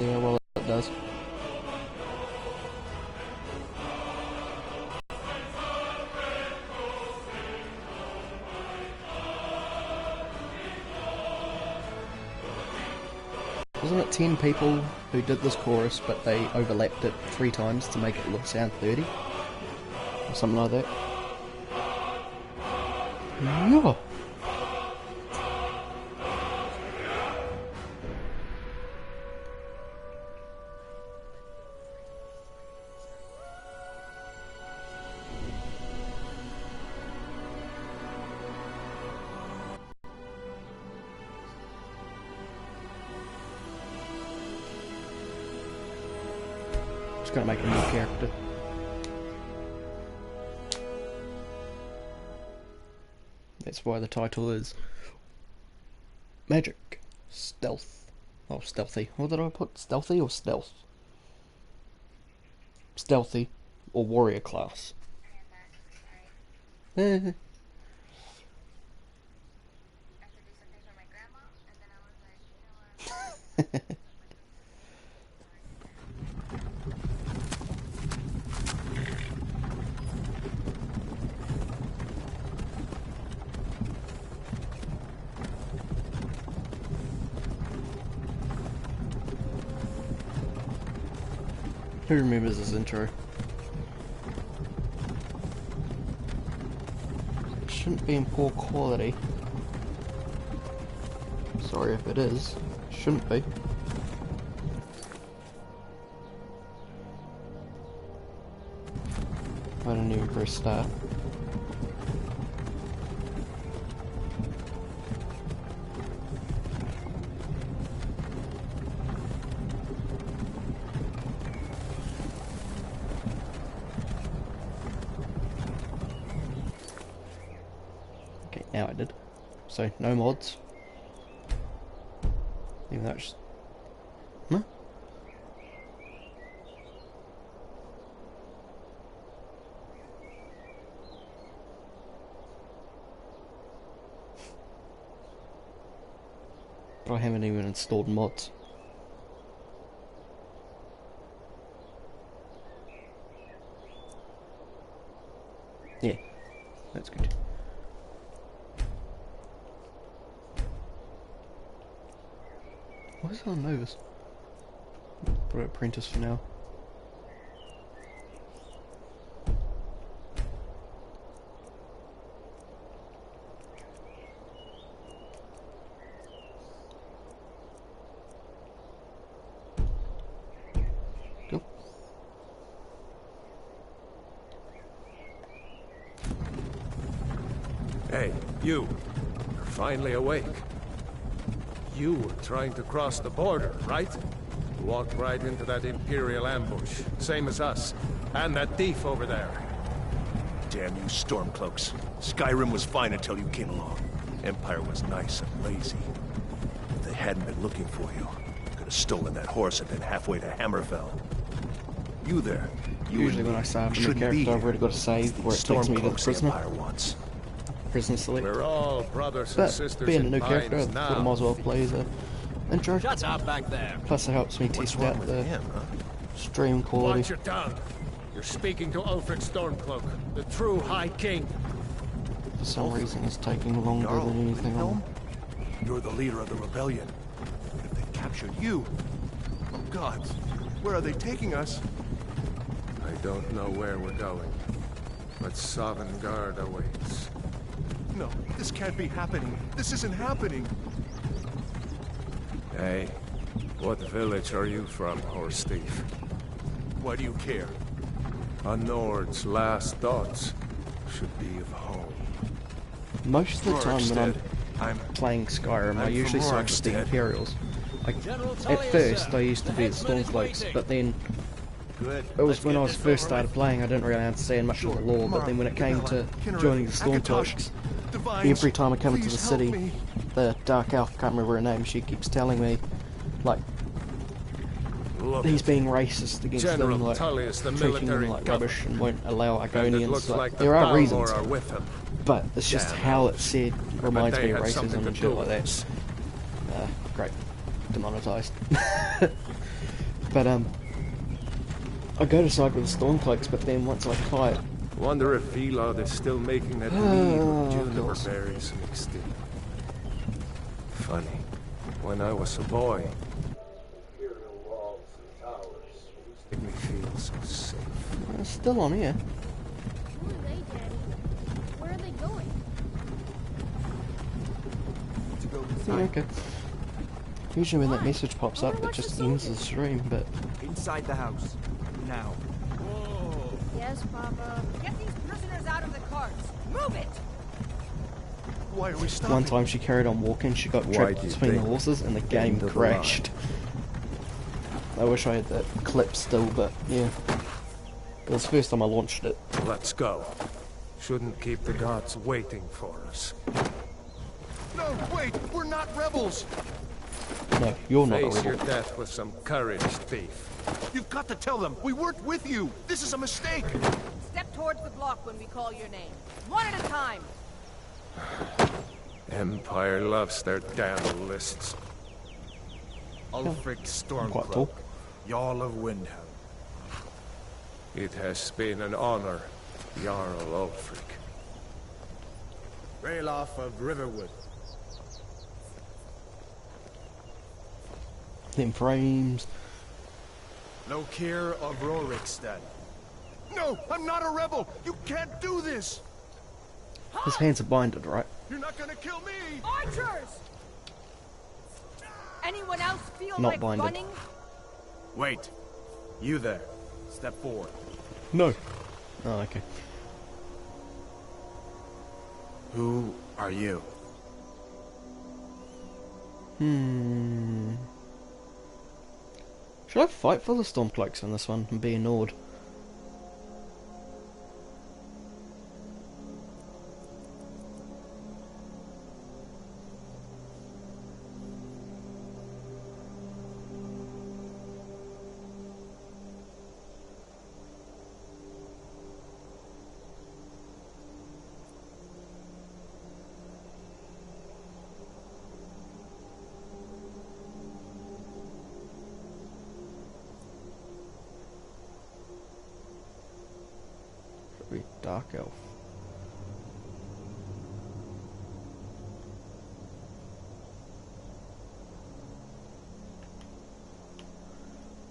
Yeah, well, it does. Wasn't it 10 people who did this chorus, but they overlapped it 3 times to make it sound 30? Or something like that? Yeah. Just gonna make a new character. That's why the title is Magic Stealth. Oh, stealthy. What did I put? Stealthy or stealth? Stealthy or warrior class. Who remembers this intro? It shouldn't be in poor quality. Sorry if it is. It shouldn't be. I don't even press start. Okay, now I did. So, no mods. Even though it's... Huh? But I haven't even installed mods. Yeah, that's good. Why is that on Novus? Put it apprentice for now. Go. Hey, you. You're finally awake. You were trying to cross the border, right? Walked right into that Imperial ambush, same as us. And that thief over there. Damn you Stormcloaks. Skyrim was fine until you came along. Empire was nice and lazy. If they hadn't been looking for you, could have stolen that horse and been halfway to Hammerfell. You there. You Usually when I start a new character, I've already got to save where it takes me to the prisoner. Prisoner select. We're all brothers and sisters. But being a new in character, I binds thought I now. might as well play as a intro. Shut up back there. Plus it helps me What's test wrong out with the him, huh? stream quality. Watch your tongue. You're speaking to Ulfric Stormcloak, the true High King. For some reason it's taking longer than anything on. You're the leader of the rebellion. If they captured you... Oh God, where are they taking us? I don't know where we're going, but Sovngarde awaits. No, this can't be happening. This isn't happening. Hey, what village are you from, horse thief? Why do you care? A Nord's last thoughts should be of home. Most of the time when I'm I'm playing Skyrim, I I'm usually from side with the Rorikstead. Imperials. General At Tullius, first sir. I used to The be the headsman is Stormcloaks, waiting. but then good. it was when I was first started playing I didn't really understand much of the lore, but then when it came to joining the Stormcloaks, every time I come into the city, the Dark Elf, can't remember her name, she keeps telling me, like, Look, he's being racist against General them, like, Tullius, the treating them military like governor. rubbish and won't allow and it Argonians. looks like the There are Balmor reasons, are with him. but it's just Damn how elves. it's said reminds they me of had something racism to and do shit with like that. this. Great. Demonetized. But I go to side with the Stormcloaks, but then once I fight, Wonder if Velod is still making that mead with juniper course. berries mixed in. Funny, when I was a boy, imperial walls and towers used to make me feel so safe. it's still on here. Who are they, Daddy? Where are they going? To go Yeah, inside. okay. Usually when that Why? message pops up, it Watch just the ends the soldiers. stream, but Inside the house. Now. Yes, Papa. Get these prisoners out of the carts. Move it! Why are we stopping? one time she carried on walking, she got Why trapped do you between the think? horses and the game End of the crashed. I wish I had that clip still, but yeah. It was the first time I launched it. Let's go. Shouldn't keep the gods waiting for us. No, wait! We're not rebels! No, you're not a Face your rebel. death with some courage, thief. You've got to tell them! We weren't with you! This is a mistake! Step towards the block when we call your name. One at a time. Empire loves their damn lists. Ulfric Quite tall. Stormcloak. Jarl of Windhelm. It has been an honor, Jarl Ulfric. Ralof of Riverwood. Them frames. Lokir of Rorikstead. No! I'm not a rebel! You can't do this! His hands are binded, right? You're not gonna kill me! Archers! Anyone else feel Not like blinded. running? Wait. You there. Step forward. No. Oh, okay. Who are you? Should I fight for the Stormcloaks in this one and be ignored? Be dark elf.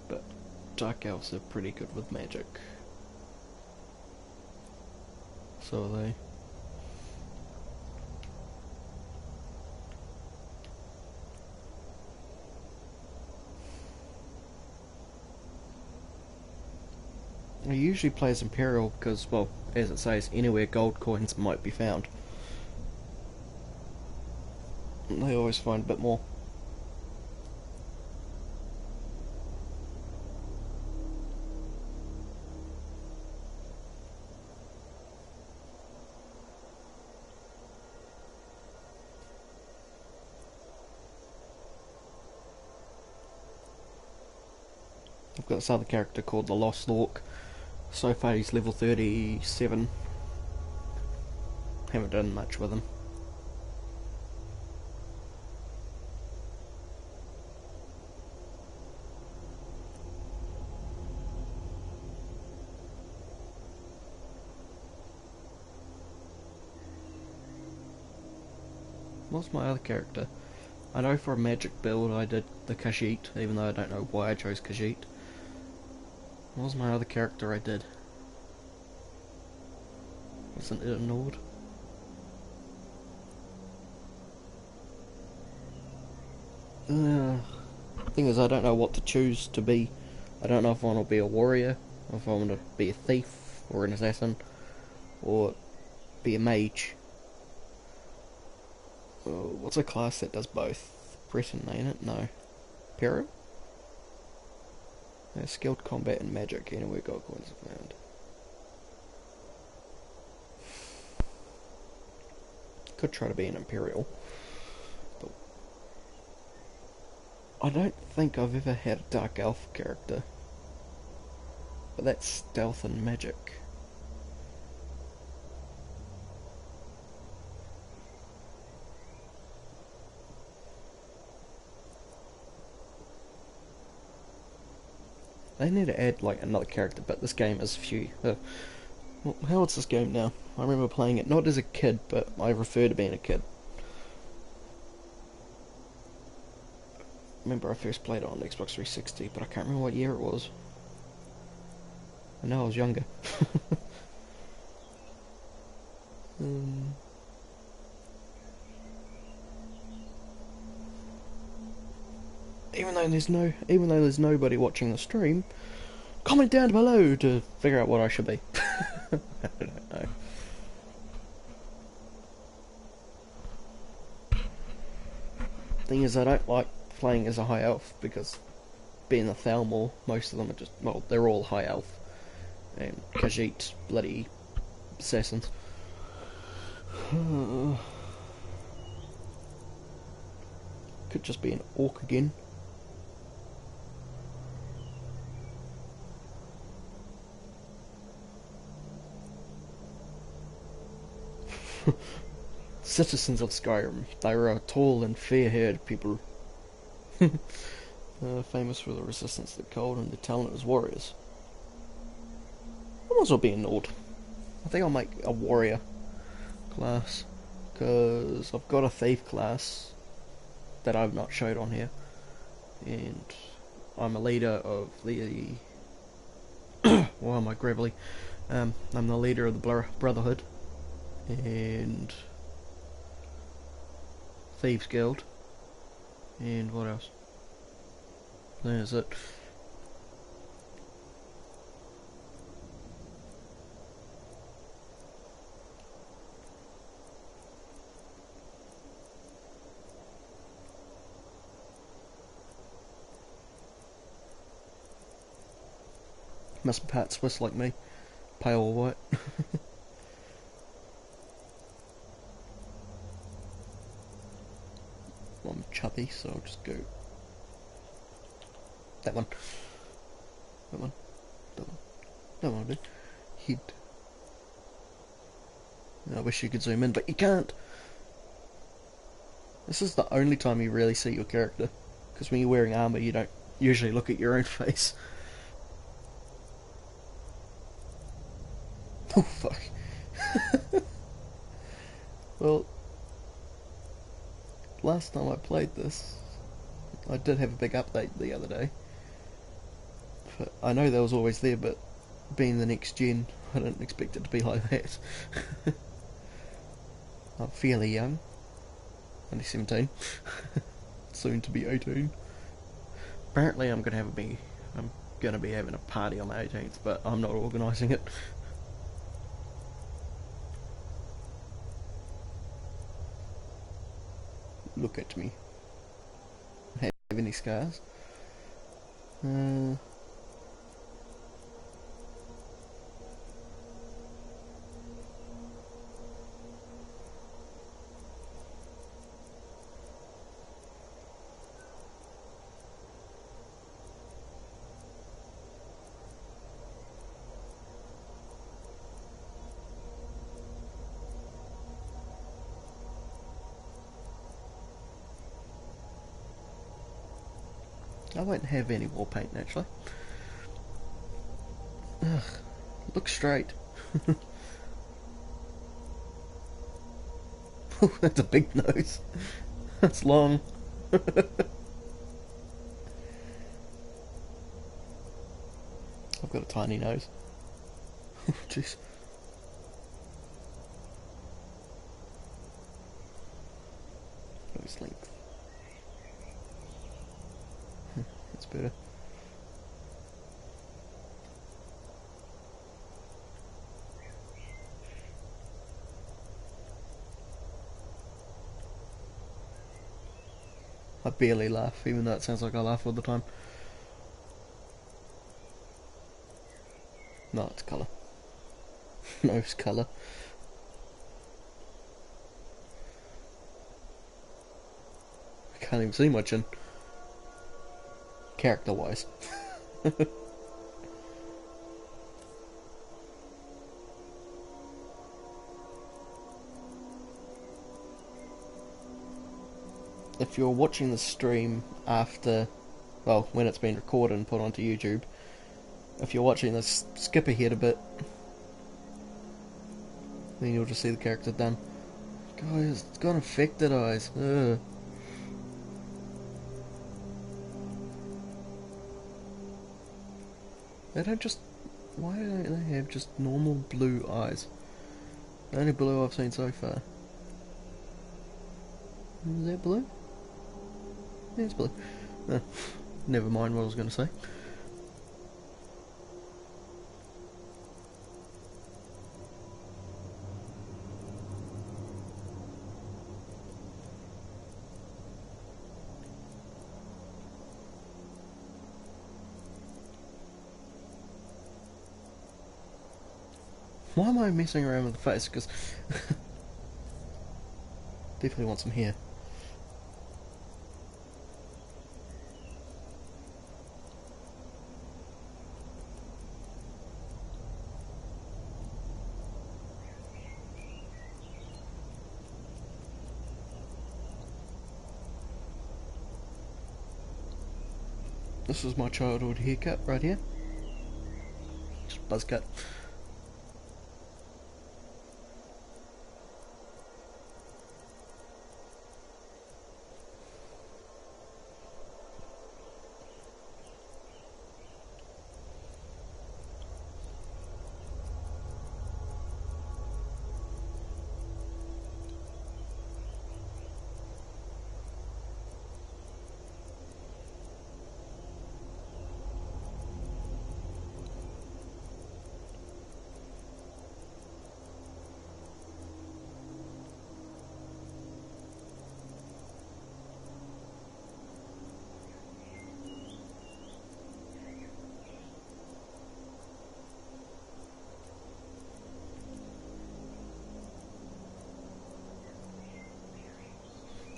But dark elves are pretty good with magic. So are they. I usually play as Imperial because, well, as it says, anywhere gold coins might be found. They always find a bit more. I've got this other character called the Lost Orc. So far he's level 37. Haven't done much with him. What's my other character? I know for a magic build I did the Khajiit, even though I don't know why I chose Khajiit. What was my other character I did? Wasn't it a Nord? Thing is, I don't know what to choose to be. I don't know if I want to be a warrior, or if I want to be a thief, or an assassin, or be a mage. What's a class that does both? Breton, ain't it? No. Imperial? No, skilled combat and magic, anywhere gold coins are found. Could try to be an Imperial. But I don't think I've ever had a Dark Elf character. But that's stealth and magic. They need to add like another character, but this game is few. Well, how old's this game now? I remember playing it not as a kid, but I refer to being a kid. I remember I first played it on Xbox 360, but I can't remember what year it was. I know I was younger. Even though there's nobody watching the stream, comment down below to figure out what I should be. I don't know. Thing is, I don't like playing as a high elf because being a Thalmor, most of them are just, well, they're all high elf. And Khajiit, bloody assassins. Could just be an orc again. Citizens of Skyrim. They were a tall and fair-haired people. Famous for the resistance to the cold and the talent as warriors. I might as well be a Nord. I think I'll make a warrior class, because I've got a thief class that I've not showed on here, and I'm a leader of the why am I gravelly? I'm the leader of the Brotherhood and Thieves Guild, and what else? There's it. Must be part Swiss like me, pale or white. I'm chubby, so I'll just go that one. That one. That one. That one will do. Head. I wish you could zoom in, but you can't. This is the only time you really see your character, because when you're wearing armour you don't usually look at your own face. Oh fuck. Well, last time I played this, I did have a big update the other day. But I know that was always there, but being the next gen, I didn't expect it to be like that. I'm fairly young, only 17, soon to be 18. Apparently I'm gonna be having a party on my 18th, but I'm not organising it. Look at me. Have any scars? I won't have any war paint naturally. Ugh, look straight. Oh, that's a big nose. That's long. I've got a tiny nose. Jeez. Nose length. That's better. I barely laugh, even though it sounds like I laugh all the time. No, it's colour. Nose colour. I can't even see my chin. Character-wise. If you're watching the stream after, well, when it's been recorded and put onto YouTube, If you're watching this, skip ahead a bit. Then you'll just see the character done. Guys, it's got infected eyes. Ugh. They don't just... Why don't they have just normal blue eyes? The only blue I've seen so far. Is that blue? Yeah, it's blue. Never mind what I was going to say. Why am I messing around with the face? Because definitely want some hair. This was my childhood haircut right here. Just buzz cut.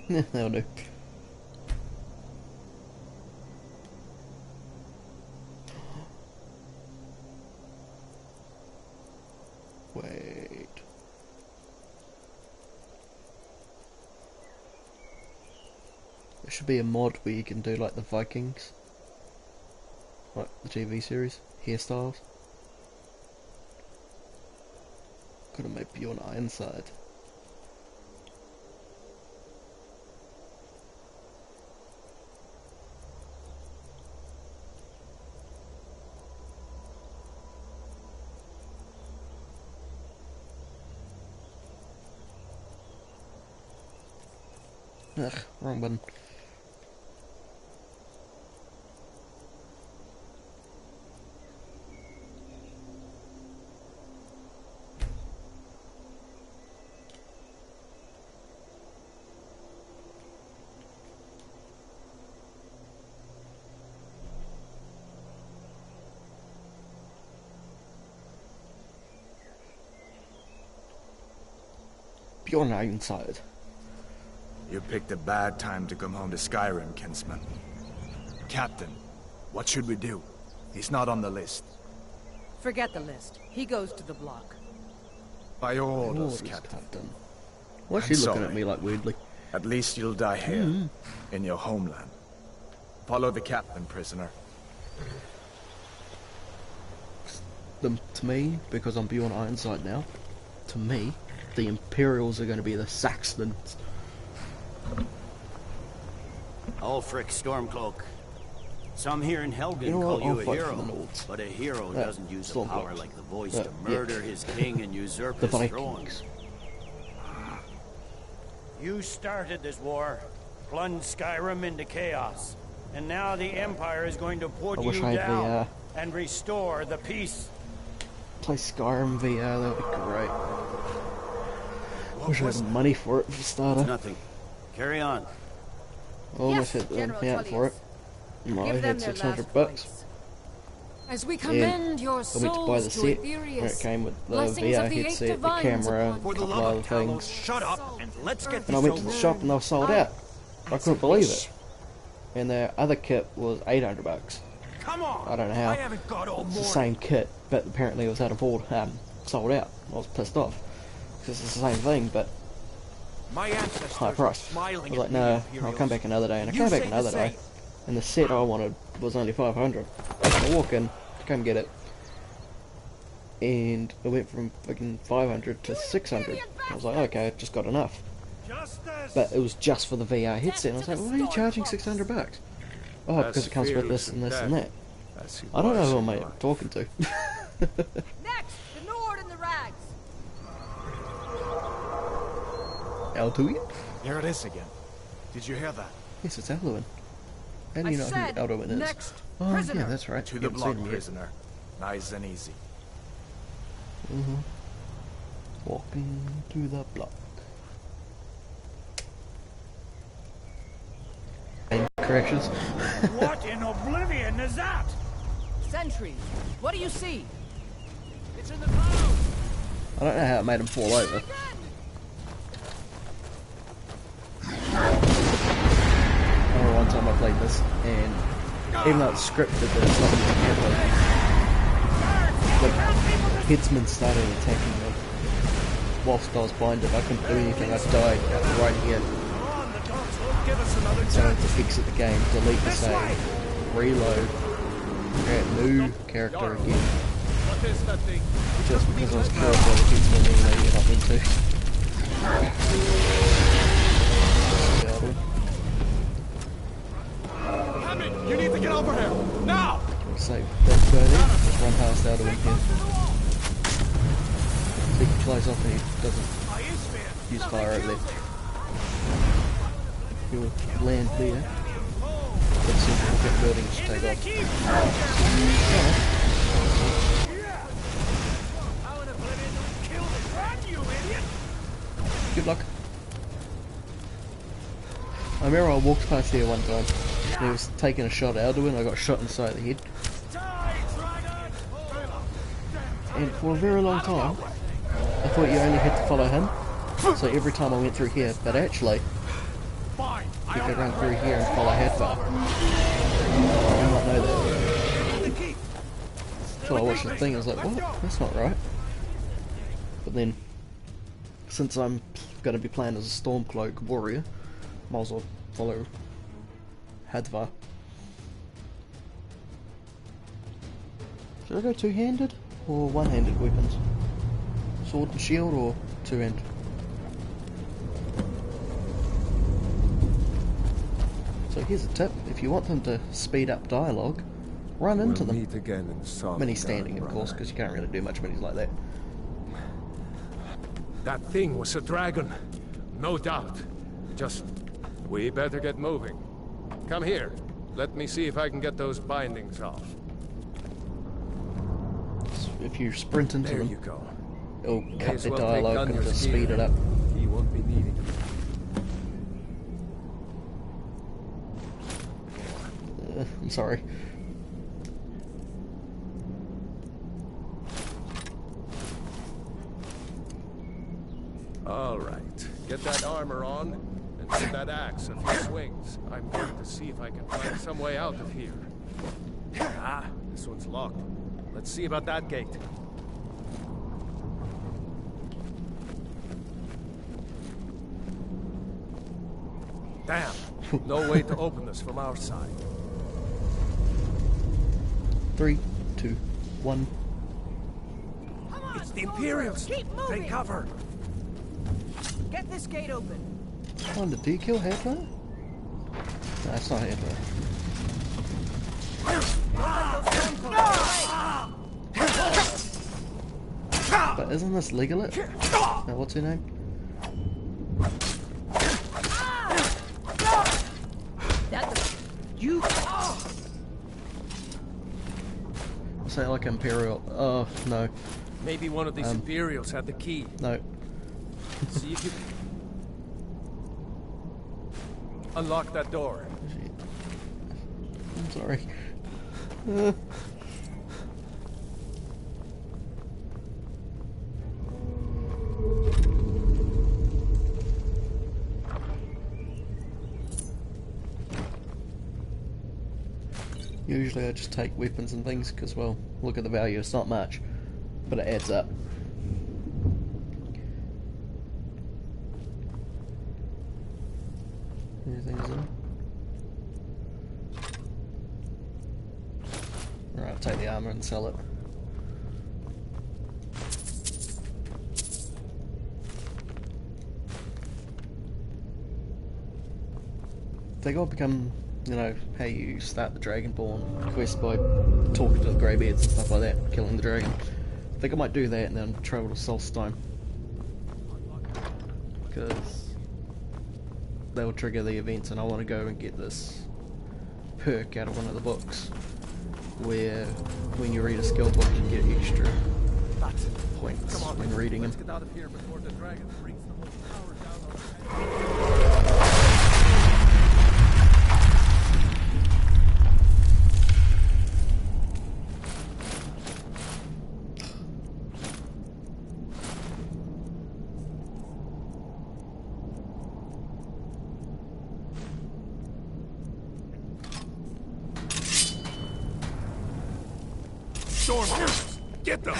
That'll do. Wait. There should be a mod where you can do like the Vikings. Like the TV series. Hairstyles. Could have made Bjorn Ironside. Ugh, wrong button. You're now inside. You picked a bad time to come home to Skyrim, Kinsman. Captain, what should we do? He's not on the list. Forget the list. He goes to the block. By orders, Orders, Captain. Why is she I'm looking sorry. at me like weirdly? At least you'll die here, in your homeland. Follow the captain, prisoner. To me, because I'm Bjorn Ironside now, to me, the Imperials are going to be the Saxons. Ulfric Stormcloak. Some here in Helgen You know call what? you I'll a fight for the hero, Nords. but a hero Yeah, doesn't use a Stormcloaks. power like the voice Yeah, to murder his king and usurp The his throne. Vikings. You started this war, plunged Skyrim into chaos, and now the Empire is going to put I you wish I had down VR. and restore the peace. Play Skyrim VR, that would be great. Wish I had the money for it for It's starter. nothing. Carry on. I almost Yes, had the General payment for it. Tullius. No, I Give them had their 600 last bucks. points. As we commend your I went to buy the souls to set where it Aetherius, came with the blessings VR of the eight headset, the divines camera, upon a you. couple other things. shut up and let's get And I went to the shop and they were sold out. I couldn't believe it. And their other kit was 800 bucks. Come on! I don't know how. I haven't got all It's the morning. same kit, but apparently it was out of order, sold out. I was pissed off. Because it's the same thing, but My ancestors high price. I smiling was like, at no, me, I'll come back another day. And I You came back say the another day. same. And the set I wanted was only 500. I walk in, to come get it. And it went from fucking 500 to 600. I was like, okay, I've just got enough. But it was just for the VR headset. And I was like, why are you charging 600 bucks? Oh, because it comes with this and this and that. I don't know who I'm talking to. Next, the Nord and the Rags. Alduin? There it is again. Did you hear that? Yes, it's Alduin. How do you know who Alduin is? Next, Oh, prisoner. yeah, that's right. To You the haven't block, seen him yet. prisoner. Nice and easy. Walking to the block. And corrections. What in oblivion is that? Sentries. What do you see? It's in the clouds. I don't know how it made him fall over. I remember one time I played this, and even though it's scripted, there's nothing you can do. The headsman started attacking me whilst I was blinded. I couldn't do anything. I died right here. So I had to exit the game, delete the save, reload, create a new character again. What is that thing? Just because I was killed by the headsman anyway, and I went to. You need to get over here! Now! Save that guy there. Just run past out of him here. So he flies off and he doesn't use fire over there. He will land there. But as soon as we get buildings to take off. Good luck. I remember I walked past here one time. And he was taking a shot at Alduin, I got shot inside the head. And for a very long time, I thought you only had to follow him. So every time I went through here, but actually, you could run through here and follow Hadvar. I did not know that. So I watched the thing, I was like, what? That's not right. But then, since I'm going to be playing as a Stormcloak warrior, might as well follow Hadvar. Should I go two-handed or one-handed weapons? Sword and shield or two-handed? So here's a tip, if you want them to speed up dialogue, run into them. Meet again in When he's standing, of course, because you can't really do much when he's like that. That thing was a dragon. No doubt. Just, we better get moving. Come here. Let me see if I can get those bindings off. If you sprint into There them, you go. it'll May cut as the well take dialogue and Gunjar's just gear. speed it up. He won't be needing it. I'm sorry. All right. Get that armor on, and give that axe a few swings. I'm going to see if I can find some way out of here. Ah, this one's locked. Let's see about that gate. Damn. No way to open this from our side. 3, 2, 1. It's the Imperials. Keep moving. Take cover. Get this gate open. Oh, did he kill Hadvar? No, it's not Hadvar. But isn't this Legolit? Now, what's her name? You. Say like Imperial. Oh, no. Maybe one of these Imperials had the key. No. See if you unlock that door. I'm sorry. Usually I just take weapons and things because, well, look at the value, it's not much, but it adds up. Anything's in? Right. take the armor and sell it. They gotta become, you know, how you start the Dragonborn quest by talking to the Greybeards and stuff like that, killing the dragon. I think I might do that and then travel to Solstheim. Because that will trigger the events, and I want to go and get this perk out of one of the books where when you read a skill book you get extra points when reading them. Get out of here before the dragon brings the whole power down on Storm, get them!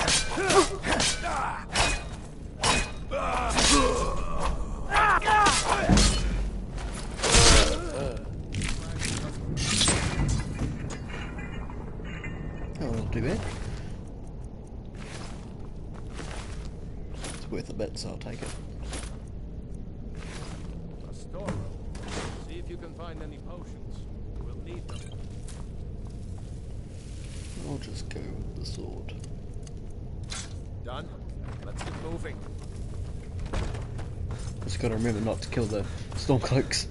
Oh, not too bad. It's worth a bit, so I'll take it. a store. See if you can find any potions. We'll need them. I'll just go with the sword. Done? Let's get moving. Just gotta remember not to kill the Stormcloaks.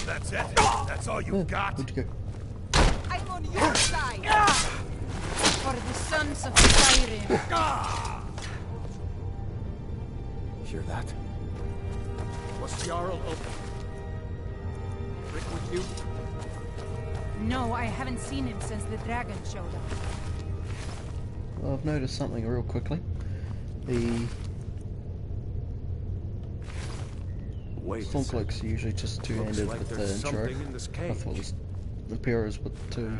That's it? That's all you got? Where'd you go? I'm on your side. For the sons of Skyrim. Hear that? Was Jarl open? Rick with you? No, I haven't seen him since the dragon showed up. Well, I've noticed something real quickly. The Wait. Stormcloaks are usually just two-handed like with the there's intro. something in this I cage. thought the Emperors with two,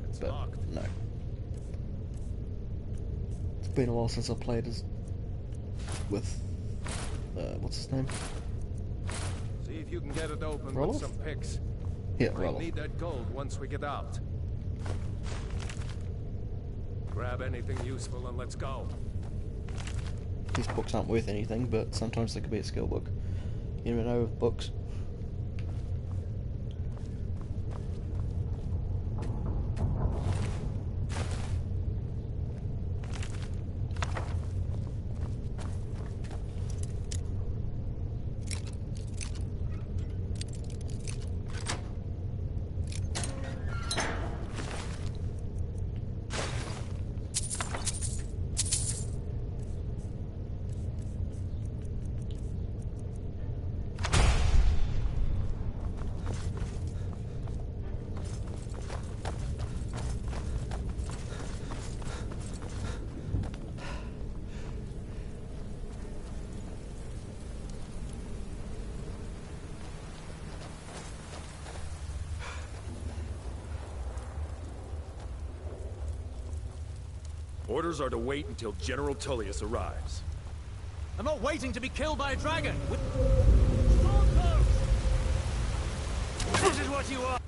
It's but locked. no. It's been a while since I played as with what's his name? See if you can get it open Roloff? with some picks. Yeah, We'll Roloff. need that gold once we get out. Grab anything useful and let's go. These books aren't worth anything, but sometimes they could be a skill book. You never know with books. Orders are to wait until General Tullius arrives. I'm not waiting to be killed by a dragon. This is what you are.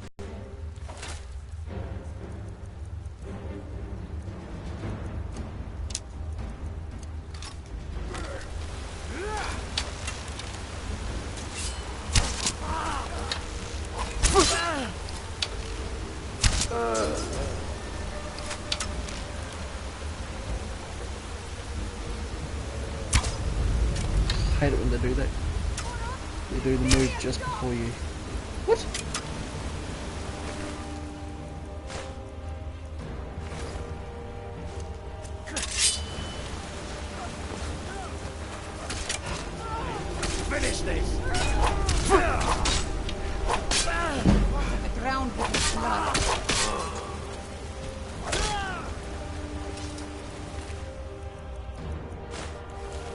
I hate it when they do that. They do the move just before you. What? Finish this! The ground with his blood.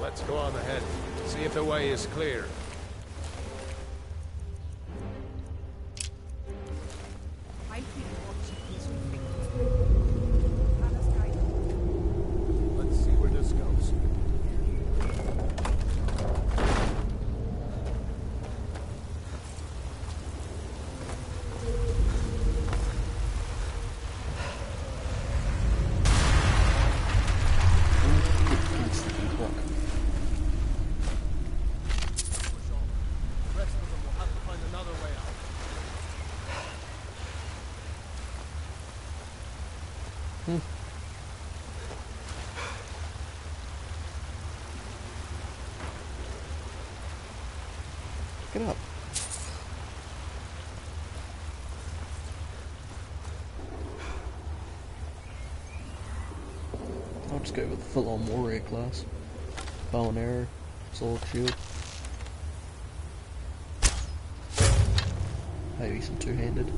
Let's go on ahead. See if the way is clear. I feel watching these victims. Let's see where this goes. Get up. I'll just go with full-on warrior class. Bow and arrow, sword, shield. Maybe some two-handed.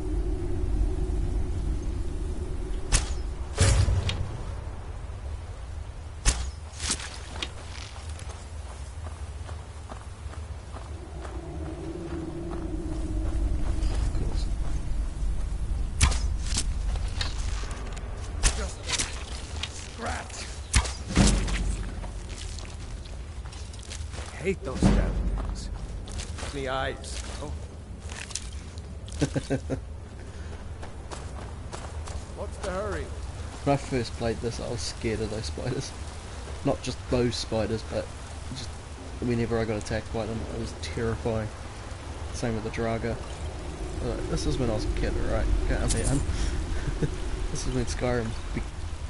Hate those damn things. The eyes. Oh. What's the hurry? When I first played this, I was scared of those spiders. Not just those spiders, but just whenever I got attacked by them, it was terrifying. Same with the Draga. This is when I was a kid, right? Calm down. This is when Skyrim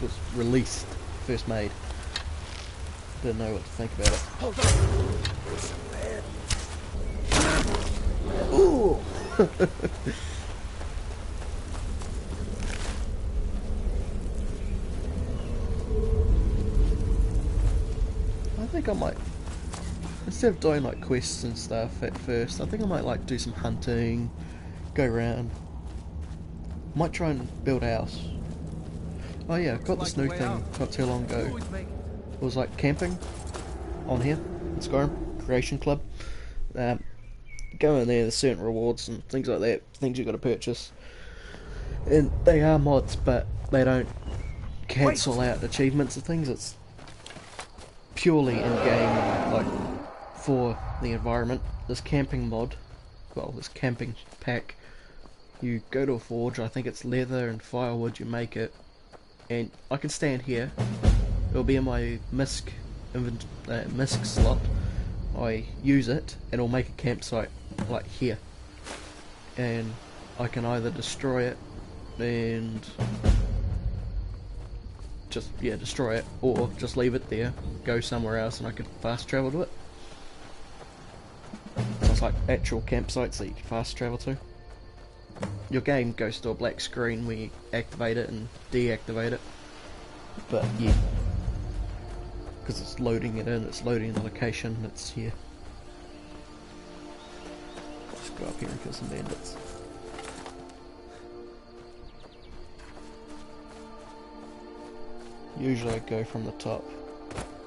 was released, first made. Didn't know what to think about it. Hold on. Ooh! I think I might, instead of doing like quests and stuff at first, I think I might like do some hunting, go around. Might try and build a house. Oh yeah, I got this new thing not too long ago. It was like camping on here in Skyrim Creation Club. Go in there, there's certain rewards and things like that, things you got to purchase, and they are mods, but they don't cancel out achievements and things. It's purely in game, like for the environment. This camping mod, well, this camping pack, you go to a forge. I think it's leather and firewood. You make it, and I can stand here. It'll be in my misc slot. I use it and it'll make a campsite like here, and I can either destroy it and just destroy it, or just leave it there, go somewhere else, and I can fast travel to it. So it's like actual campsites that you can fast travel to. Your game goes to a black screen when you activate it and deactivate it, but yeah, because it's loading it in, it's loading the location, it's here. Let's go up here and kill some bandits. Usually I go from the top.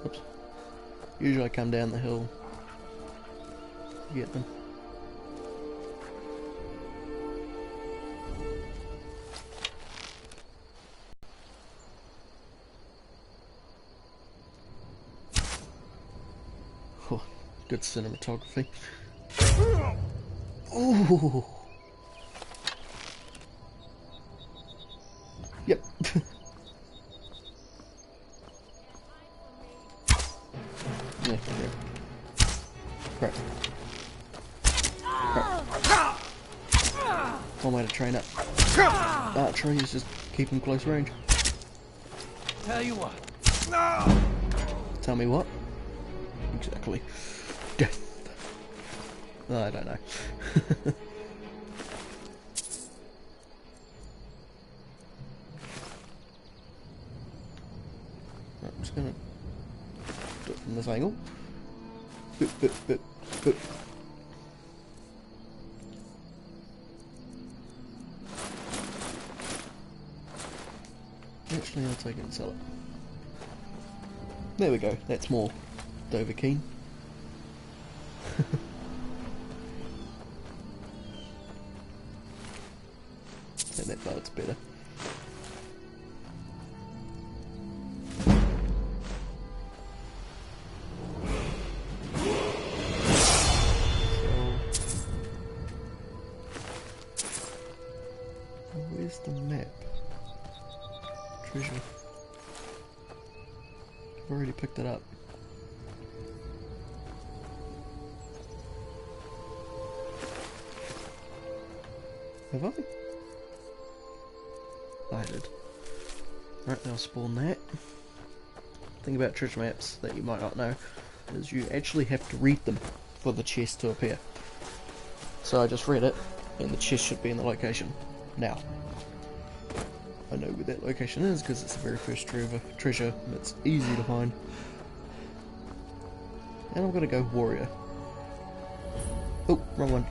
Oops. Usually I come down the hill to get them. Oh, good cinematography. Ooh. Yep. Yeah, crap. One way to train up. Archery is just keep him close range. Tell you what. Tell me what? Exactly. Death. Oh, I don't know. Right, I'm just gonna do it from this angle. Boop, boop, boop, boop. Actually, I'll take it and sell it. There we go. That's more Dovahkiin. I think that part's better. So, where's the map? Treasure. I've already picked it up. Have I? I did. Right, now spawn that. Thing about treasure maps that you might not know is you actually have to read them for the chest to appear. So I just read it, and the chest should be in the location. Now, I know where that location is because it's the very first treasure and it's easy to find. And I'm gonna go warrior. Oh, wrong one.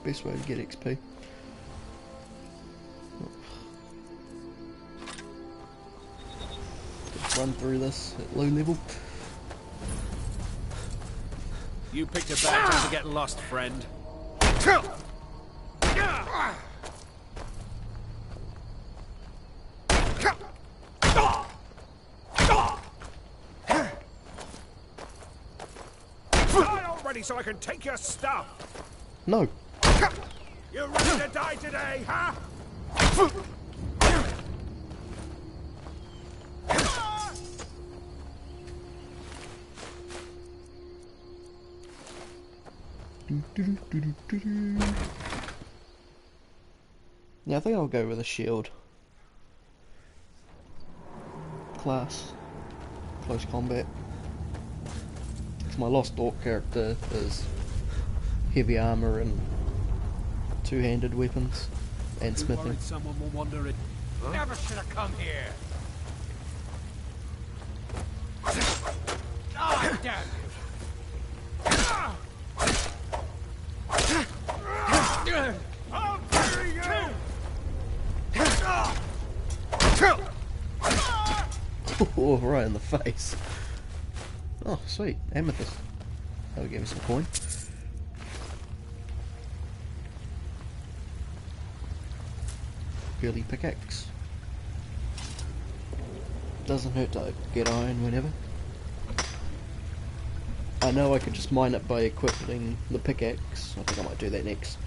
Best way to get XP. Just run through this at low level. You picked a bad time to get lost, friend. Die already so I can take your stuff! No. You ready to die today, huh? Yeah, I think I'll go with a shield class, close combat. Because my Lost Orc character is heavy armor and two-handed weapons and smithing. Someone will wander it. Huh? Never should have come here. Ah, damn you! I'll bury you! Oh, right in the face. Oh, sweet. Amethyst. That'll give me some coin. Girly pickaxe. Doesn't hurt to get iron whenever. I know I could just mine it by equipping the pickaxe. I think I might do that next.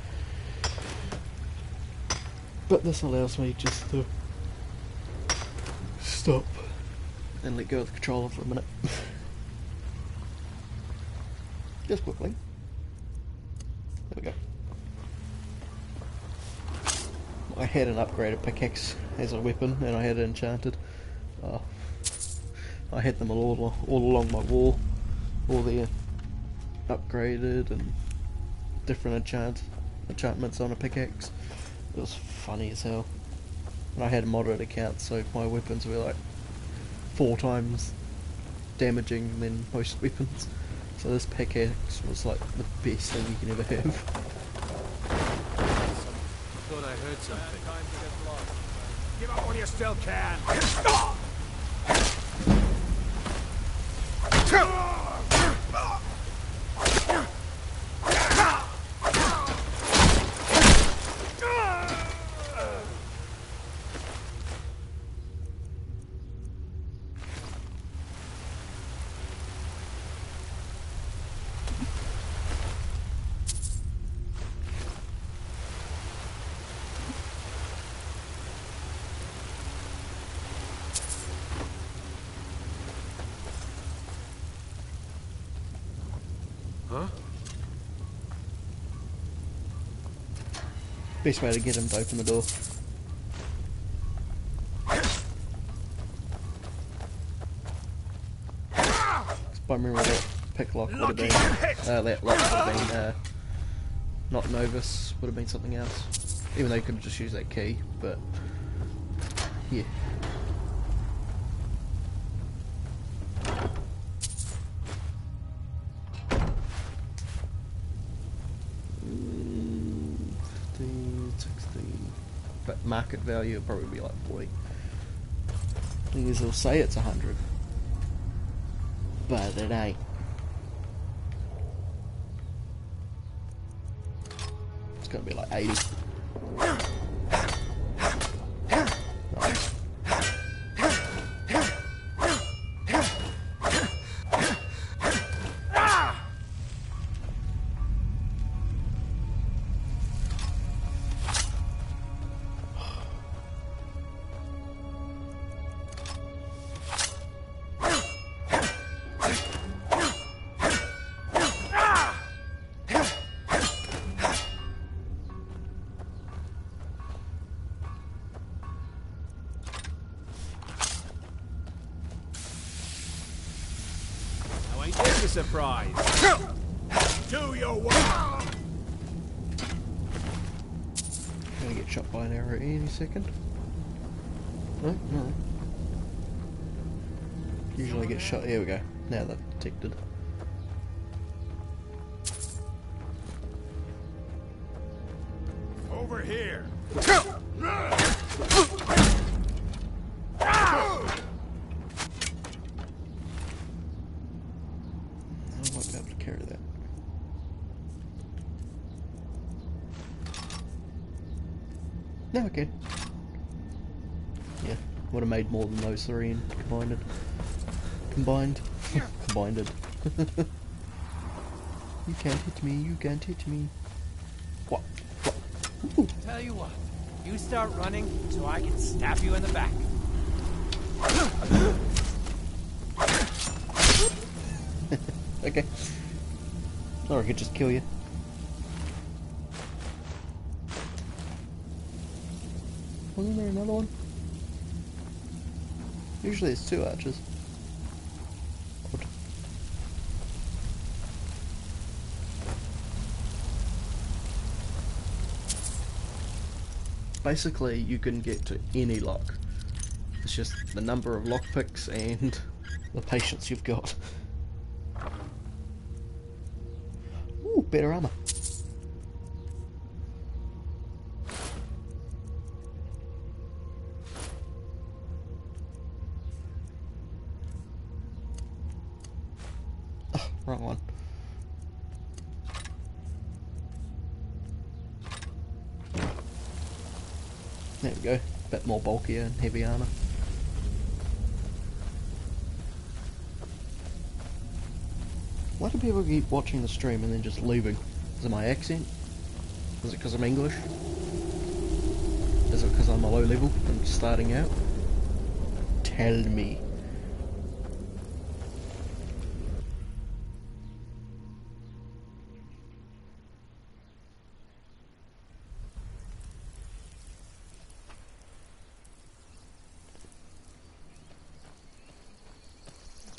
But this allows me just to stop and let go of the controller for a minute. Just quickly. There we go. I had an upgraded pickaxe as a weapon and I had it enchanted. I had them all along my wall. All the upgraded and different enchantments on a pickaxe. It was funny as hell. And I had a moderate account, so my weapons were like 4 times damaging than most weapons. So this pickaxe was like the best thing you can ever have. Thought I heard something. Give up when you still can. Huh? Best way to get him to open the door. If I remember that pick lock would have been, that lock would have been, not Novus, would have been something else. Even though you could have just used that key, but yeah. But market value will probably be like 40. Thing is, they'll say it's 100, but it ain't. It's gonna be like 80. Nice. surprise. Do your work! Gonna get shot by an arrow any second. No, no. Usually I get shot. Here we go. Now they're detected. Over here! I won't be able to carry that. No, I can. Yeah, would have made more than those three and combined. Combined. You can't hit me, you can't hit me. What? Ooh. Tell you what, you start running so I can stab you in the back. Okay. Or I could just kill you. Wasn't there another one? Usually it's two archers. Odd. Basically, you can get to any lock. It's just the number of lockpicks and the patience you've got. Ooh, better armor. Oh, wrong one. There we go. Bit more bulkier and heavy armor. Why do people keep watching the stream and then just leaving? Is it my accent? Is it because I'm English? Is it because I'm a low level and starting out? Tell me.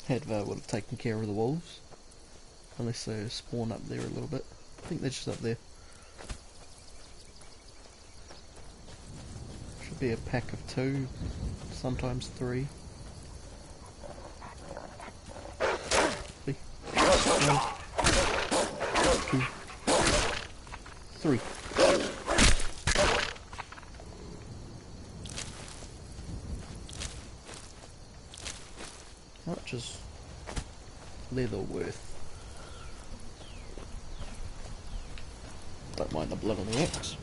Hadvar would have taken care of the wolves. Unless they spawn up there a little bit. I think they're just up there. Should be a pack of 2, sometimes 3. 1, 2, 3. How much is leather worth? Don't mind the blood on the axe.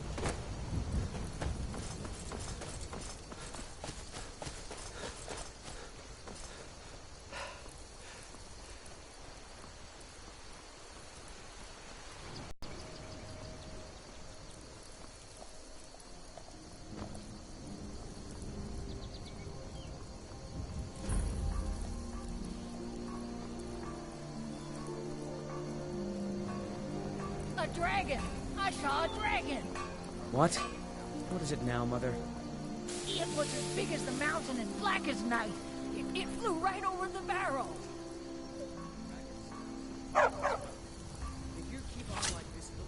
A dragon! I saw a dragon! What? What is it now, Mother? It was as big as the mountain and black as night. It flew right over the barrel. If you keep on like this, at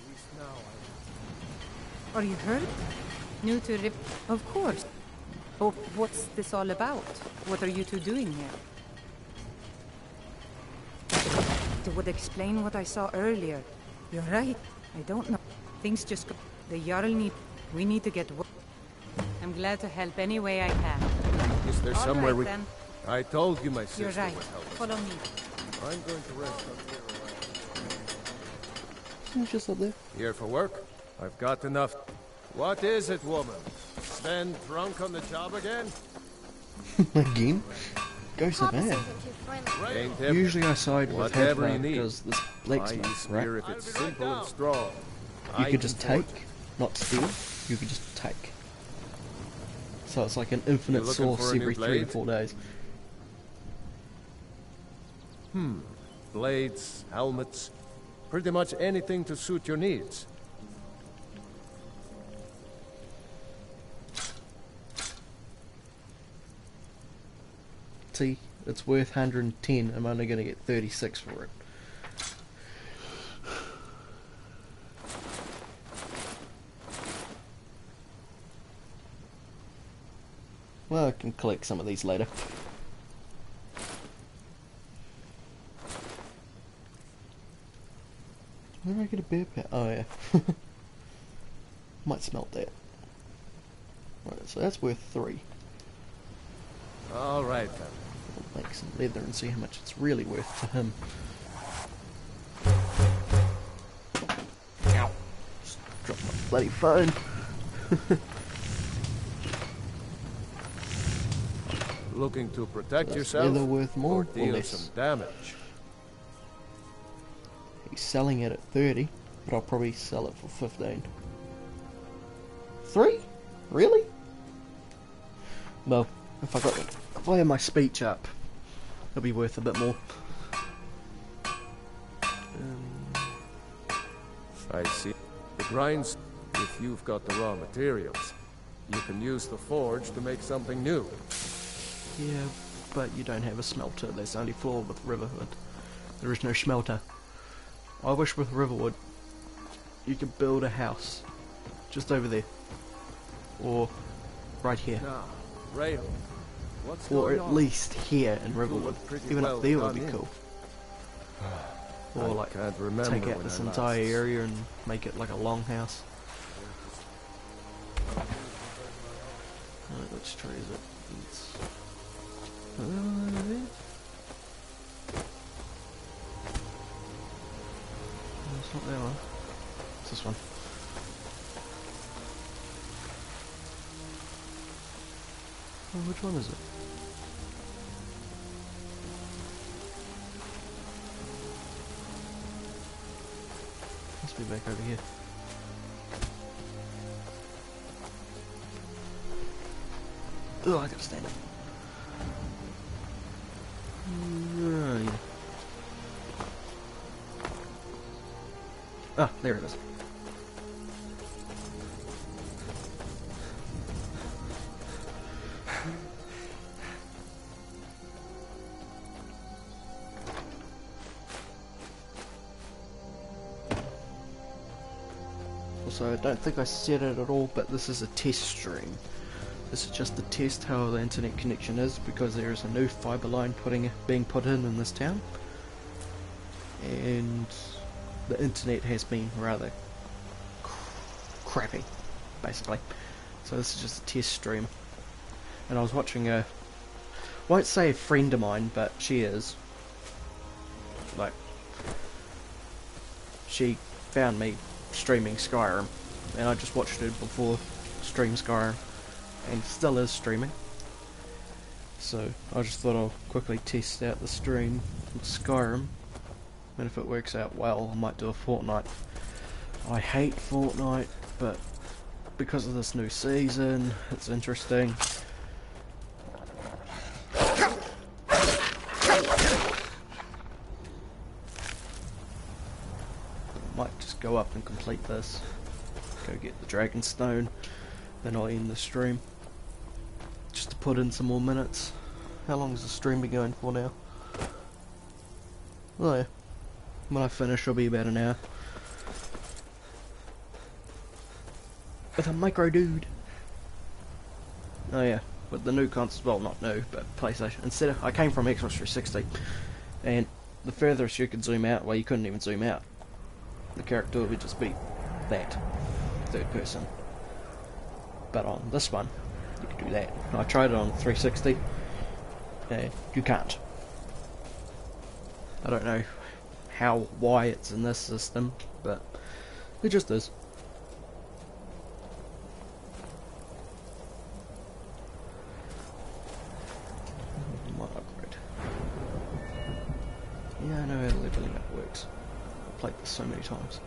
least now Are you hurt? New to Rip? Of course. Oh, what's this all about? What are you two doing here? It would explain what I saw earlier. You're right. I don't know. Things just go. The Jarl need. We need to get. I'm glad to help any way I can. Is there All somewhere right, we... then. I told you my sister You're right. would help us. Follow me. I'm going to rest up here a while. It's just up there. Here for work? I've got enough. What is it, woman? Sven drunk on the job again? Again? Ghost of Papa says man. I'm too friendly. Ain't every... Usually I side with Whatever you Hadvar need. because this I blacksmith, use right? spear if it's simple and strong. You I could just can take, not steal. You could just take. So it's like an infinite looking source for a new every 3 to blade? 4 days. Blades, helmets, pretty much anything to suit your needs. stealthy, it's worth 110. I'm only going to get 36 for it. Well, I can collect some of these later. Where do I get a bear pet? Oh yeah. Might smelt that. Right, so that's worth 3. All right then. I'll make some leather and see how much it's really worth to him. Ow! Just dropped my bloody phone. Looking to protect Is yourself leather worth more or deal or less? some damage? He's selling it at 30, but I'll probably sell it for 15. 3? Really? Well, if I have my speech up, it'll be worth a bit more. I see. The grinds, if you've got the raw materials, you can use the forge to make something new. Yeah, but you don't have a smelter. There's only floor with Riverwood. There is no smelter. I wish with Riverwood you could build a house just over there, or right here, Now, Rail, what's or going at on? least here in Riverwood. look pretty Even well up there would done be in. cool. Or I like can't remember take out when this I entire last- area and make it like a longhouse. Right, which tree is it? It's not that one. It's this one. Oh, which one is it? Must be back over here. Oh, I gotta stand up. Right. Ah, there it is. Also, I don't think I said it at all, but this is a test stream. This is just to test how the internet connection is, because there is a new fibre line being put in this town, and the internet has been rather crappy, basically. So this is just a test stream, and I was watching a, won't say a friend of mine, but she is, like, she found me streaming Skyrim, and I just watched her before stream Skyrim, and still is streaming. So I just thought I'll quickly test out the stream with Skyrim, and if it works out well I might do a Fortnite. I hate Fortnite, but because of this new season it's interesting. Might just go up and complete this, go get the Dragon Stone, then I'll end the stream. Just to put in some more minutes. How long has the stream been going for now? Oh yeah. When I finish it'll be about an hour. With a micro dude. Oh yeah. With the new console, well not new, but PlayStation. Instead of, I came from Xbox 360, and the furthest you could zoom out, well you couldn't even zoom out. The character would just be that. Third person. But on this one, you can do that. I tried it on 360, and you can't. I don't know why it's in this system, but it just is. Might upgrade. Yeah, I know how the leveling up works. I've played this so many times.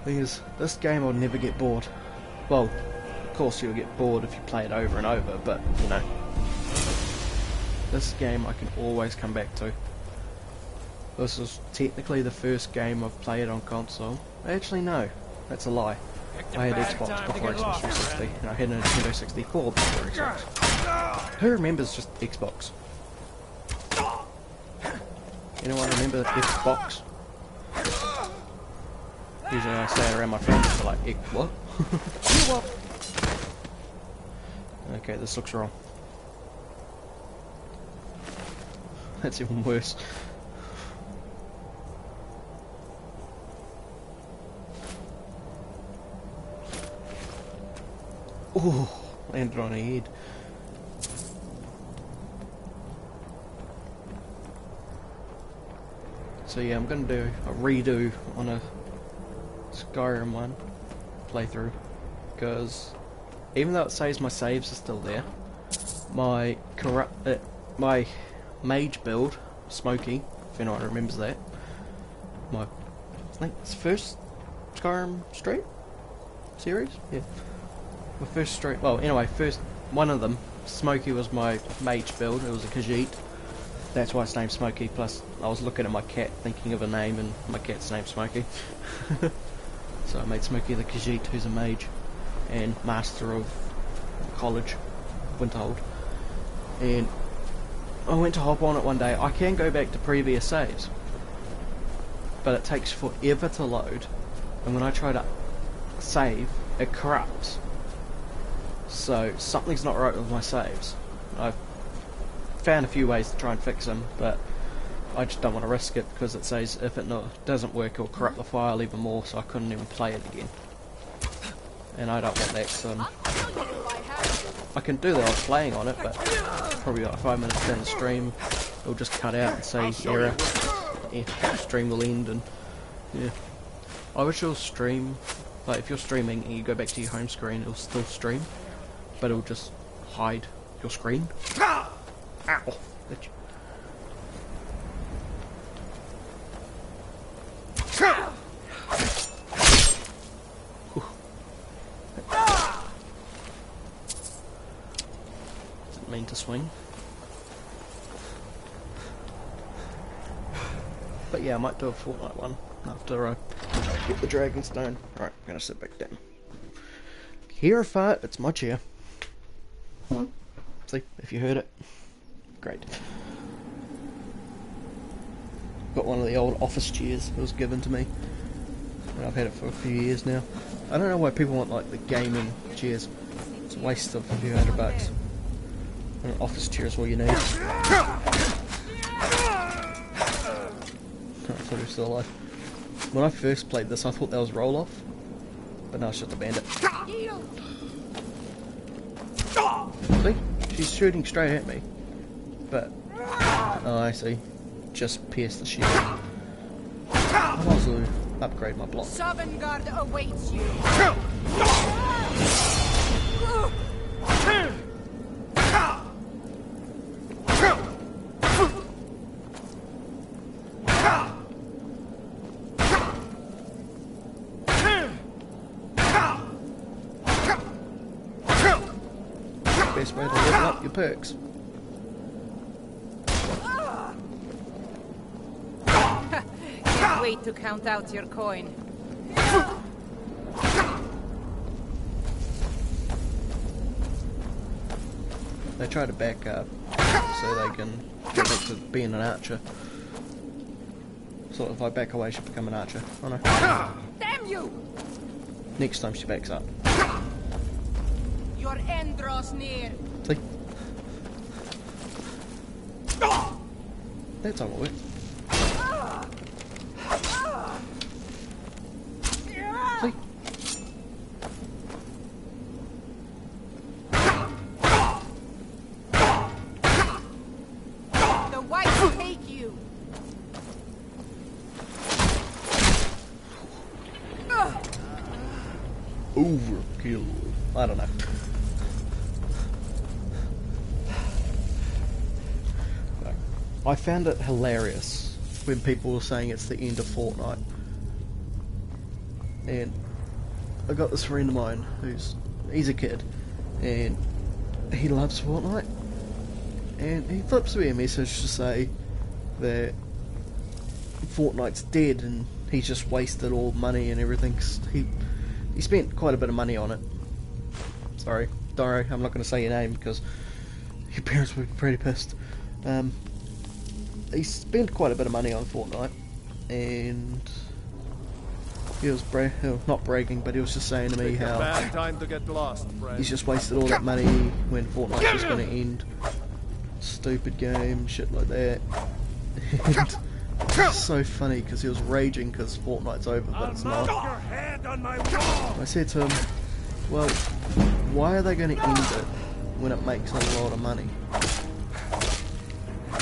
Thing is, this game I'll never get bored. Well, of course you'll get bored if you play it over and over, but, you know, this game I can always come back to. This is technically the first game I've played on console. Actually, no, that's a lie. I had Xbox before Xbox 360, and I had a Nintendo 64 before Xbox. Who remembers just Xbox? Anyone remember Xbox? Usually I say it around my friends, they're like, what? Okay, this looks wrong. That's even worse. Ooh, landed on a head. So yeah, I'm gonna do a redo on a Skyrim one playthrough, because even though it says my saves are still there, my my mage build, Smokey, if anyone remembers that, I think it's first Skyrim stream series, yeah. My first stream, well anyway, first one of them, Smokey was my mage build. It was a Khajiit. That's why it's named Smokey. Plus, I was looking at my cat, thinking of a name, and my cat's named Smokey. So I made Smokey the Khajiit, who's a mage and master of college, Winterhold. And I went to hop on it one day. I can go back to previous saves, but it takes forever to load. And when I try to save, it corrupts. So something's not right with my saves. I've found a few ways to try and fix them, but I just don't want to risk it, because it says if it doesn't work, it'll corrupt the file even more, so I couldn't even play it again. And I don't want that, so I can do that while playing on it, but probably like 5 minutes down the stream, it'll just cut out and say error. Yeah, stream will end, and yeah. I wish it'll stream, like if you're streaming and you go back to your home screen, it'll still stream, but it'll just hide your screen. Ow! Bitch. Didn't mean to swing. But yeah, I might do a Fortnite one after I get the Dragonstone. Alright, I'm gonna sit back down. Hear a fart? It's my chair. See, if you heard it. Great. Got one of the old office chairs that was given to me, and I've had it for a few years now. I don't know why people want like the gaming chairs. It's a waste of a few $100. And an office chair is all you need. I thought he was still alive. When I first played this, I thought that was roll-off, but now it's just a bandit. See? She's shooting straight at me. But, oh I see. Just pierce the shield. I might as well upgrade my block. Sovngarde awaits you. Best way to level up your perks. Can't wait to count out your coin. They try to back up so they can get back to being an archer. So if I back away, she'll become an archer. Oh no. Damn you! Next time she backs up. Your end draws near. See? That's how it works. See? The whites take you. Overkill. I don't know. I found it hilarious when people were saying it's the end of Fortnite. And I got this friend of mine he's a kid and he loves Fortnite, and he flips me a message to say that Fortnite's dead and he's just wasted all money and everything. he spent quite a bit of money on it. Sorry, Doro, I'm not going to say your name because your parents would be pretty pissed. He spent quite a bit of money on Fortnite, and he was not bragging, but he was just saying to me how bad time to get lost, friend. he's just wasted all that money when Fortnite was going to end. Stupid game, shit like that. And it's so funny because he was raging because Fortnite's over, but it's not. Your hand on my wall. I said to him, well, why are they going to end it when it makes a lot of money?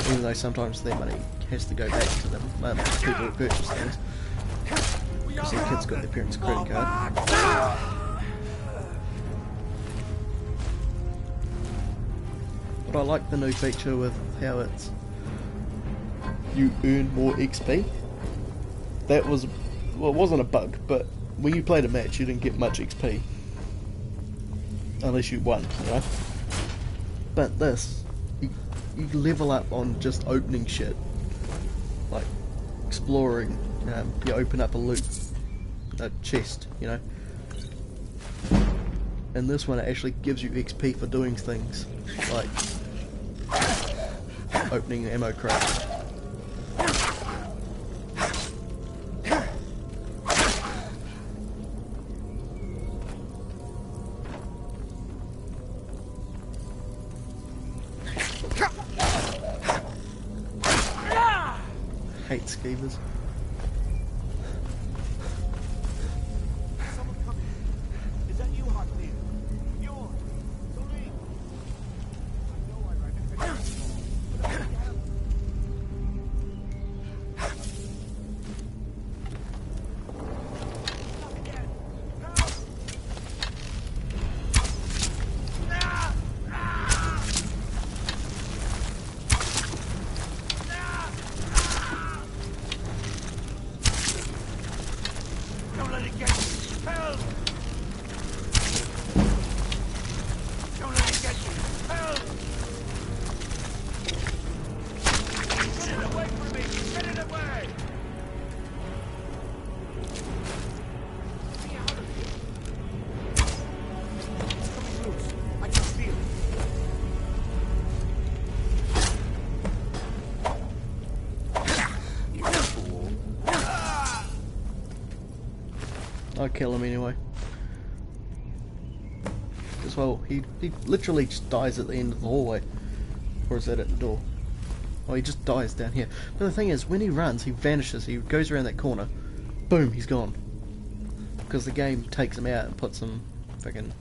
Even though sometimes their money has to go back to them, people who purchase things. Because their kids got their parents' credit card. But I like the new feature with how it's you earn more XP. That was, well, it wasn't a bug, but when you played a match you didn't get much XP. Unless you won, you know? But this, you level up on just opening shit. Like, exploring, you open up a chest, you know? And this one, it actually gives you XP for doing things, like opening ammo crates. Hate skeevers. I'll kill him anyway. As well, he literally just dies at the end of the hallway. Or is that at the door? Oh, he just dies down here. But the thing is, when he runs, he vanishes. He goes around that corner. Boom, he's gone. Because the game takes him out and puts him fucking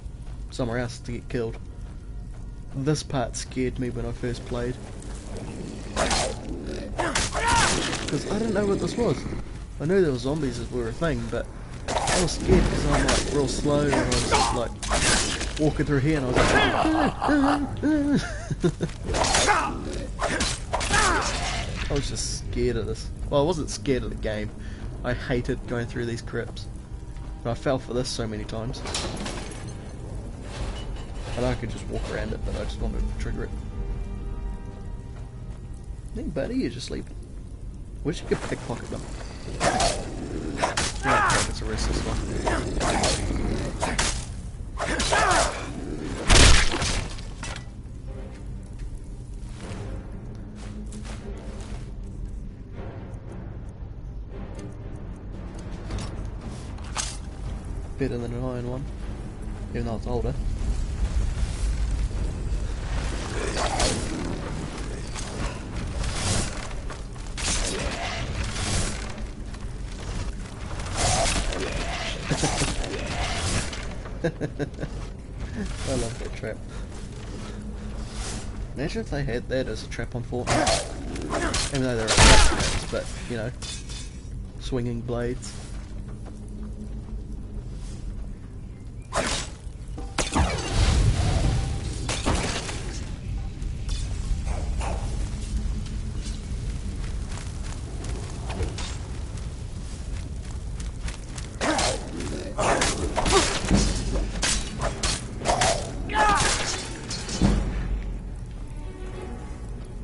somewhere else to get killed. This part scared me when I first played. Because I didn't know what this was. I knew there were zombies that were a thing, but I was scared because I'm like real slow and I was just like walking through here and I was like I was just scared of this. Well, I wasn't scared of the game. I hated going through these crypts. But I fell for this so many times. I know I could just walk around it, but I just wanted to trigger it. Hey buddy, you're just sleeping. Wish you could pickpocket them. Yeah, let's erase this one. Better than an iron one, even though it's older. I love that trap. Imagine if they had that as a trap on Fortnite. Even though they're traps, but, you know, swinging blades.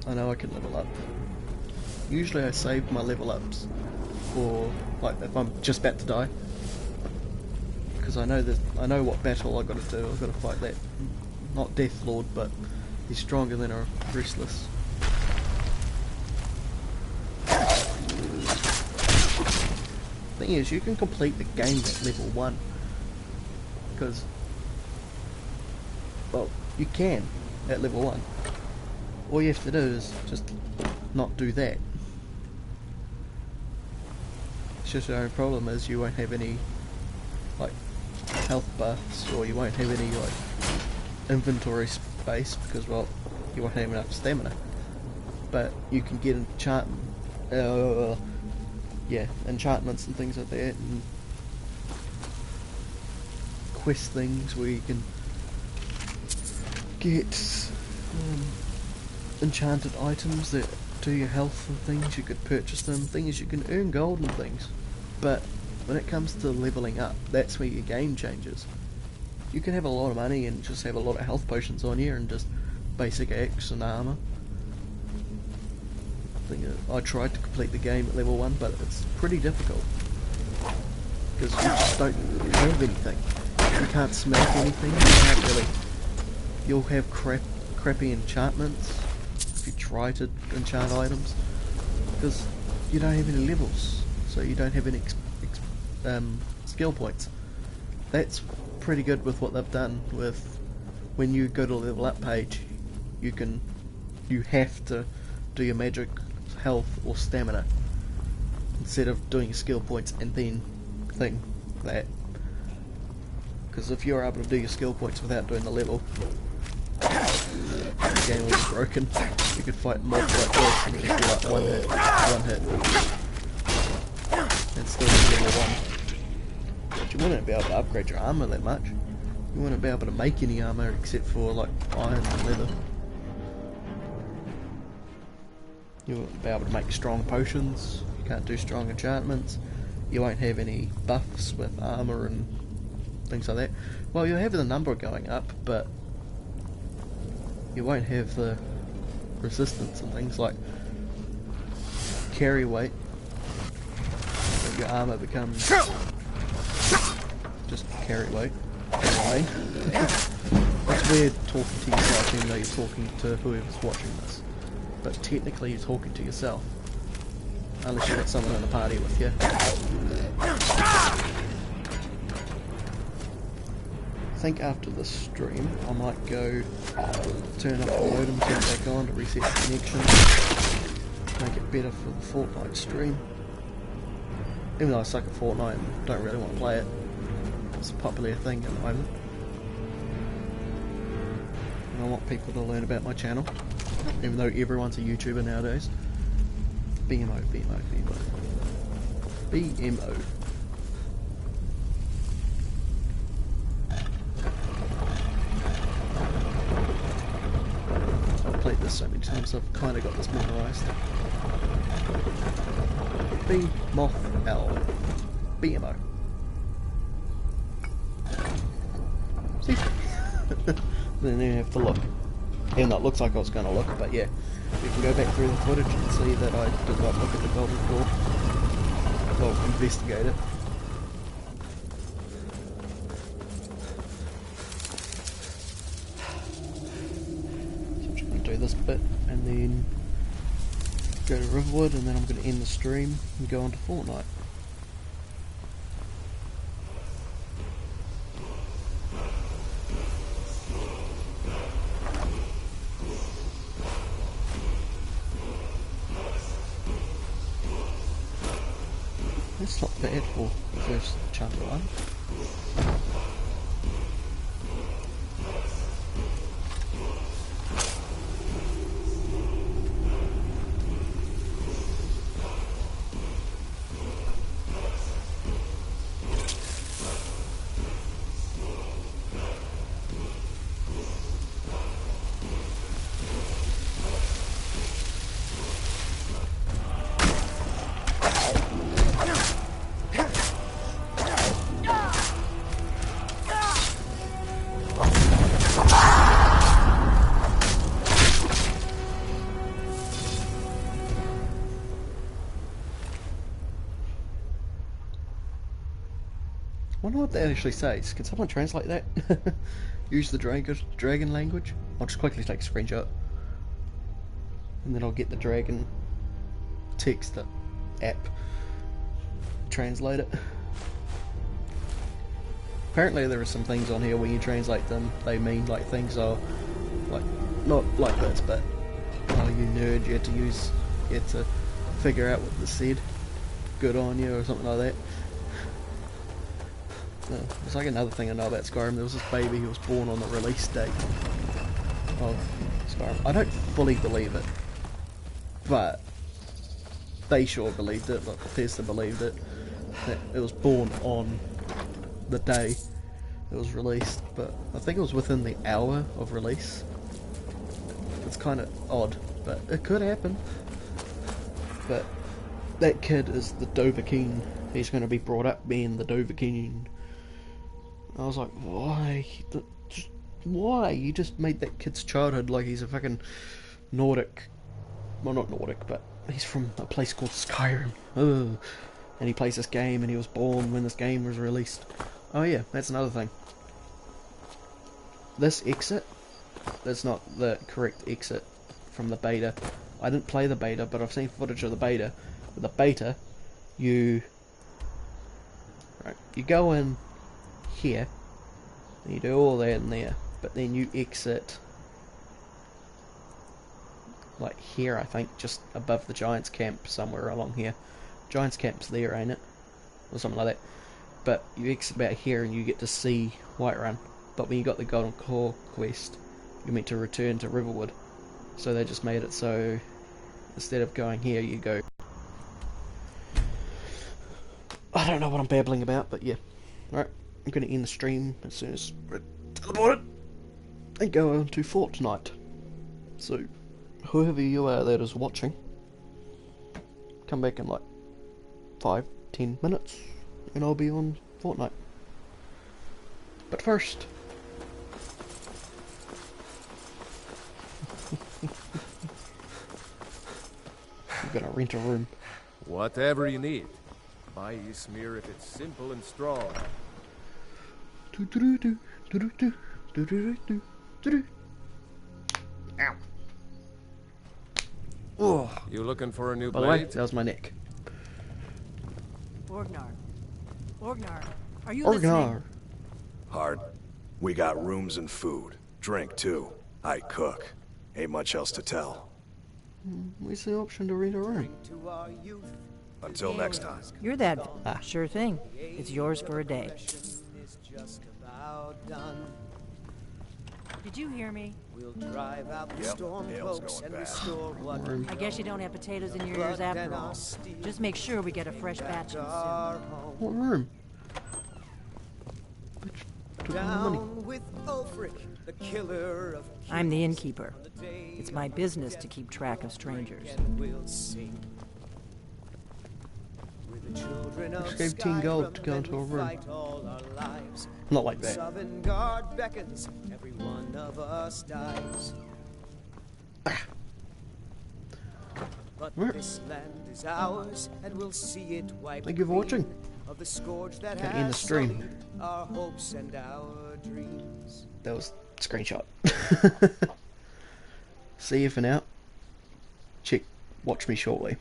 I know I can level up. Usually I save my level ups for, like, if I'm just about to die. because I know what battle I got to do. I've got to fight that, not Death Lord, but he's stronger than a Restless. Thing is, you can complete the game at level 1, because, well, you can at level 1. All you have to do is just not do that. It's just the only problem is you won't have any like health buffs, or you won't have any like inventory space because, well, you won't have enough stamina. But you can get enchantments and things like that, and quest things where you can get enchanted items that do your health and things. You could purchase them. Thing is, you can earn gold and things. But when it comes to leveling up, that's where your game changes. You can have a lot of money and just have a lot of health potions on you and just basic axe and armor. I tried to complete the game at level 1, but it's pretty difficult because you just don't have anything. You can't smack anything. You can't really. You'll have crappy enchantments if you try to enchant items because you don't have any levels, so you don't have any skill points. That's pretty good with what they've done with when you go to the level up page. You have to do your magic, health or stamina instead of doing skill points and then that, because if you're able to do your skill points without doing the level, the game will be broken. You could fight mobs like this and it'd be like one hit and still be level 1. But you wouldn't be able to upgrade your armor that much. You wouldn't be able to make any armor except for like iron and leather. You won't be able to make strong potions, you can't do strong enchantments, you won't have any buffs with armour and things like that. Well, you'll have the number going up, but you won't have the resistance and things like carry weight. So your armour becomes just carry weight. Anyway, it's weird talking to yourself even though you're talking to whoever's watching this. But technically you're talking to yourself, unless you've got someone in the party with you. I think after this stream I might go turn up the modem, turn it back on to reset the connection, make it better for the Fortnite stream. Even though I suck at Fortnite and don't really want to play it, it's a popular thing at the moment. And I want people to learn about my channel. Even though everyone's a YouTuber nowadays. BMO. I've played this so many times, I've kind of got this memorized. BMO. See? Then you have to look. Even though it looks like I was going to look, but yeah, you can go back through the footage and see that I did not look at the golden door. Well, investigate it. So I'm just going to do this bit and then go to Riverwood, and then I'm going to end the stream and go on to Fortnite. It's not bad for the first chapter one. I wonder what that actually says. Can someone translate that? Use the dragon language? I'll just quickly take a screenshot. And then I'll get the dragon text app. Translate it. Apparently there are some things on here when you translate them, they mean like things are like, not like this, but oh you nerd, you had to figure out what this said. Good on you, or something like that. It's like another thing I know about Skyrim. There was this baby who was born on the release date of Skyrim. I don't fully believe it, but they sure believed it, like Bethesda believed it, that it was born on the day it was released, but I think it was within the hour of release. It's kind of odd, but it could happen. But that kid is the Dovahkiin. He's going to be brought up being the Dovahkiin. I was like, why? Why? You just made that kid's childhood like he's a fucking Nordic. Well, not Nordic, but he's from a place called Skyrim. Ugh. And he plays this game, and he was born when this game was released. Oh yeah, that's another thing. This exit, that's not the correct exit from the beta. I didn't play the beta, but I've seen footage of the beta. With the beta, you go in here, and you do all that in there, but then you exit like here, I think, just above the Giants camp, somewhere along here. Giants camp's there, ain't it? Or something like that. But you exit about here and you get to see Whiterun. But when you got the Golden Claw quest, you're meant to return to Riverwood. So they just made it so instead of going here, you go... I don't know what I'm babbling about, but yeah. Alright, I'm going to end the stream as soon as we're teleported and go on to Fortnite. So, whoever you are that is watching, come back in like 5-10 minutes and I'll be on Fortnite. But first, I'm gonna rent a room. Whatever you need. Buy Ysmir if it's simple and strong. Ow. Oh. You looking for a new By the way, blade? that was my neck. Orgnar. Orgnar, are you Orgnar. listening? Hard. We got rooms and food. Drink, too. I cook. Ain't much else to tell. Where's the option to rent a room? Until next time. You're that. Sure thing. It's yours for a day. Did you hear me? Yep, Hale's going bad. I guess you don't have potatoes in your ears after all. Just make sure we get a fresh batch in soon. What room? Took my money. I'm the innkeeper. It's my business to keep track of strangers. Just gave 10 gold to go into a room. Not like that. Thank you for watching. Can end the stream. That was a screenshot. See you for now. Watch me shortly.